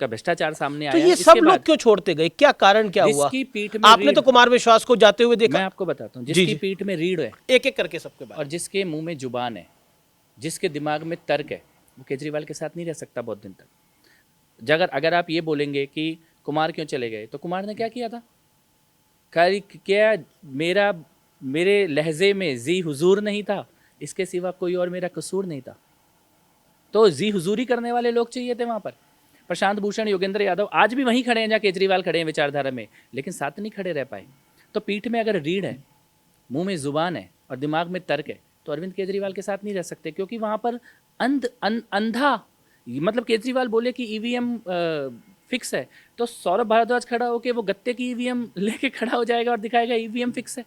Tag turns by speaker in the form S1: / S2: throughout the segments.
S1: का भ्रष्टाचार सामने
S2: तो
S1: आया।
S2: ये सब
S1: इसके
S2: लोग
S1: बाद
S2: क्यों छोड़ते गए, क्या कारण क्या हुआ?
S1: जिसकी पीठ में
S2: आपने तो
S1: रीढ़,
S2: कुमार विश्वास को जाते हुए
S1: मैं
S2: देखा।
S1: आपको बताता हूँ,
S2: जी,
S1: जिसकी
S2: जी।
S1: पीठ में रीढ़ है
S2: एक एक करके सबके बारे
S1: और जिसके मुंह में जुबान है, जिसके दिमाग में तर्क है, वो केजरीवाल के साथ नहीं रह सकता बहुत दिन तक। अगर आप ये बोलेंगे कि कुमार क्यों चले गए, तो कुमार ने क्या किया था? खाली क्या मेरे लहजे में जी हुजूर नहीं था, इसके सिवा कोई और मेरा कसूर नहीं था। तो जी हुजूरी करने वाले लोग चाहिए थे वहाँ पर। प्रशांत भूषण, योगेंद्र यादव आज भी वहीं खड़े हैं जहाँ केजरीवाल खड़े हैं विचारधारा में, लेकिन साथ नहीं खड़े रह पाए। तो पीठ में अगर रीढ़ है, मुंह में जुबान है और दिमाग में तर्क है, तो अरविंद केजरीवाल के साथ नहीं रह सकते, क्योंकि वहाँ पर अंधा, मतलब केजरीवाल बोले कि ईवीएम फिक्स है, तो सौरभ भारद्वाज खड़ा होकर वो गत्ते की ईवीएम लेके खड़ा हो जाएगा और दिखाएगा ईवीएम फिक्स है।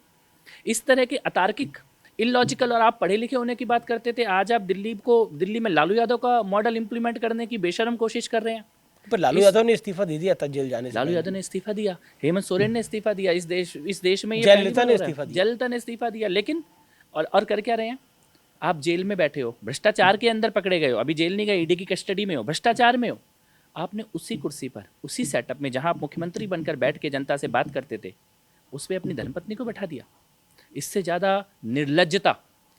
S1: इस तरह के अतार्किक, इलॉजिकल, और आप पढ़े लिखे होने की बात करते थे, आज आप दिल्ली में लालू यादव का मॉडल इंप्लीमेंट करने की बेशरम कोशिश कर रहे हैं।
S2: पर लालू यादव ने इस्तीफा दे दिया था जेल जाने से
S1: लालू
S2: पहले।
S1: यादव ने इस्तीफा दिया, हेमंत सोरेन ने इस्तीफा दिया, इस देश में ये
S2: जयललिता
S1: पहली
S2: ने
S1: बार हो रहा है।
S2: इस्तीफा दिया।
S1: जयललिता ने इस्तीफा दिया, लेकिन और कर क्या रहे हैं? आप जेल में बैठे हो, भ्रष्टाचार के अंदर पकड़े गए हो, अभी जेल नहीं गए, ईडी की कस्टडी में हो, भ्रष्टाचार में हो। आपने उसी कुर्सी पर, उसी सेटअप में जहां आप मुख्यमंत्री बनकर बैठ के जनता से बात करते थे, उस पर अपनी धर्मपत्नी को बैठा दिया। इससे ज्यादा निर्लज्जता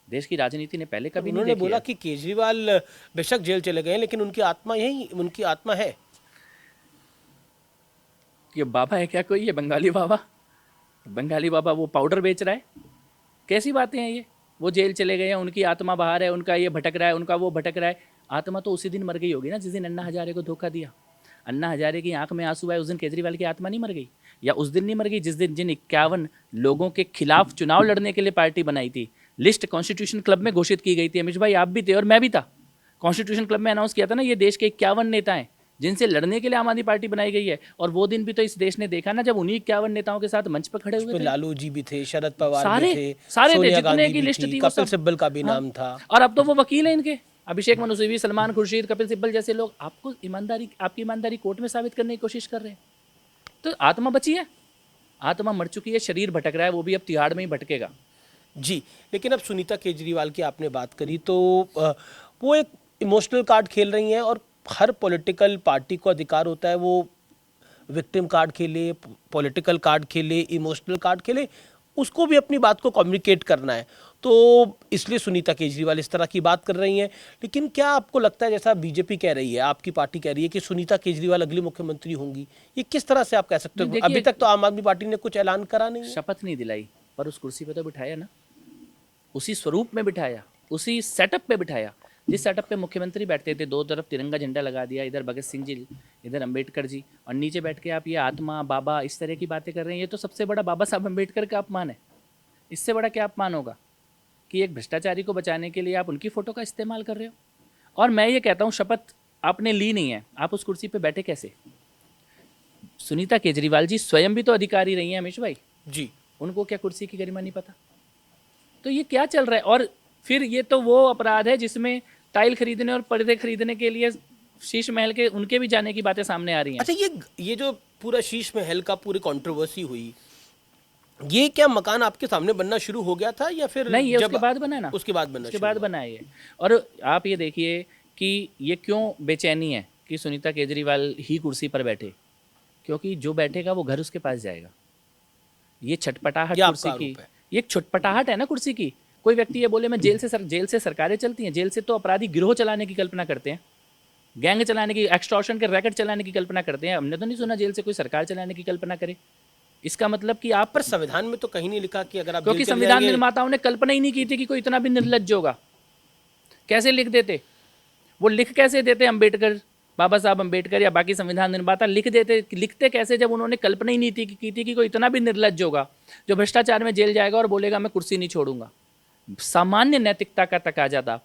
S1: देश की राजनीति ने पहले कभी नहीं
S2: उन्होंने
S1: देखी
S2: बोला
S1: है।
S2: कि केजरीवाल बेशक जेल चले गए लेकिन उनकी आत्मा है।
S1: कि बाबा है क्या कोई, ये बंगाली बाबा वो पाउडर बेच रहा है? कैसी बातें हैं ये? वो जेल चले गए हैं, उनकी आत्मा बाहर है, उनका ये भटक रहा है, उनका वो भटक रहा है। आत्मा तो उसी दिन मर गई होगी ना जिस दिन अन्ना हजारे को धोखा दिया। अन्ना हजारे की आंख में आंसू आए, उस दिन केजरीवाल की आत्मा नहीं मर गई? या उस दिन नहीं मर गई जिस दिन जिन 51 लोगों के खिलाफ चुनाव लड़ने के लिए पार्टी बनाई थी, लिस्ट कॉन्स्टिट्यूशन क्लब में घोषित की गई थी। अमित भाई आप भी थे और मैं भी था। कॉन्स्टिट्यूशन क्लब में अनाउंस किया था ना, ये देश के 51 नेता हैं जिनसे लड़ने के लिए आम आदमी पार्टी बनाई गई है। और वो दिन भी तो इस देश ने देखा ना जब उन्हीं 51 नेताओं के साथ मंच पर खड़े हुए थे।
S2: लालू जी भी थे, शरद पवार भी
S1: सारे
S2: थे,
S1: सारे थे,
S2: सोनिया
S1: जितने
S2: गांधी
S1: की
S2: भी
S1: लिस्ट
S2: थी,
S1: थी वो
S2: कपिल
S1: सब।
S2: सिब्बल का भी
S1: हाँ।
S2: नाम था।
S1: और अब तो वो वकील है इनके, अभिषेक मनु सिंघवी, सलमान खुर्शीद, कपिल सिब्बल जैसे लोग आपको आपकी ईमानदारी कोर्ट में साबित करने की कोशिश कर रहे हैं। तो आत्मा बची है? आत्मा मर चुकी है, शरीर भटक रहा है, वो भी अब तिहाड़ में ही भटकेगा।
S2: जी, लेकिन अब सुनीता केजरीवाल की आपने बात करी तो वो एक इमोशनल कार्ड खेल रही हैं और हर पॉलिटिकल पार्टी को अधिकार होता है वो विक्टिम कार्ड खेले, पॉलिटिकल कार्ड खेले, इमोशनल कार्ड खेले, उसको भी अपनी बात को कम्युनिकेट करना है। तो इसलिए सुनीता केजरीवाल इस तरह की बात कर रही हैं। लेकिन क्या आपको लगता है, जैसा बीजेपी कह रही है, आपकी पार्टी कह रही है कि सुनीता केजरीवाल अगली मुख्यमंत्री होंगी, ये किस तरह से आप कह सकते हो? अभी तक तो आम आदमी पार्टी ने कुछ ऐलान करा नहीं है।
S1: शपथ नहीं दिलाई, पर उस कुर्सी पे तो बिठाया ना, उसी स्वरूप में बिठाया, उसी सेटअप पे बिठाया जिस सेटअप पे मुख्यमंत्री बैठते थे। दो तरफ तिरंगा झंडा लगा दिया, इधर भगत सिंह जी, इधर अंबेडकर जी, और नीचे बैठ के आप ये आत्मा, बाबा, इस तरह की बातें कर रहे हैं। ये तो सबसे बड़ा बाबा साहब अंबेडकर का अपमान है। इससे बड़ा क्या अपमान होगा कि एक भ्रष्टाचारी को बचाने के लिए आप उनकी फोटो का इस्तेमाल कर रहे हो? और मैं ये कहता हूँ, शपथ आपने ली नहीं है, आप उस कुर्सी पे बैठे कैसे? सुनीता केजरीवाल जी स्वयं भी तो अधिकारी रही हैं अमीश भाई
S2: जी,
S1: उनको क्या कुर्सी की गरिमा नहीं पता? तो ये क्या चल रहा है? और फिर ये तो वो अपराध है जिसमें टाइल खरीदने और पर्दे खरीदने के लिए शीश महल के उनके भी जाने की बातें सामने आ रही हैं।
S2: अच्छा, ये जो पूरा शीश महल का पूरी कंट्रोवर्सी हुई, ये क्या मकान आपके सामने बनना शुरू हो गया था या फिर
S1: नहीं, ये उसके बाद बना ना,
S2: उसके बाद
S1: बना है ये। और आप ये देखिए कि ये क्यों बेचैनी है कि सुनीता केजरीवाल ही कुर्सी पर बैठे, क्योंकि जो बैठेगा वो घर उसके पास जाएगा। ये छटपटाहट कुर्सी की, ये एक छटपटाहट है ना कुर्सी की। कोई व्यक्ति ये बोले मैं जेल से सरकारें चलती हैं, जेल से तो अपराधी गिरोह चलाने की कल्पना करते हैं, गैंग चलाने की, एक्सटॉर्शन के रैकेट चलाने की कल्पना करते हैं। हमने तो नहीं सुना जेल से कोई सरकार चलाने की कल्पना करे। इसका मतलब कि आप
S2: पर संविधान में तो कहीं नहीं लिखा कि अगर आप,
S1: क्योंकि संविधान निर्माताओं ने कल्पना ही नहीं की थी कि कोई इतना भी निर्लज्ज होगा। कैसे लिख देते वो? लिख कैसे देते अंबेडकर, बाबा साहब अंबेडकर या बाकी संविधान निर्माता लिखते कैसे जब उन्होंने कल्पना ही नहीं थी कि कोई इतना भी निर्लज्ज होगा जो भ्रष्टाचार में जेल जाएगा और बोलेगा मैं कुर्सी नहीं छोड़ूंगा। सामान्य नैतिकता का तकाजा था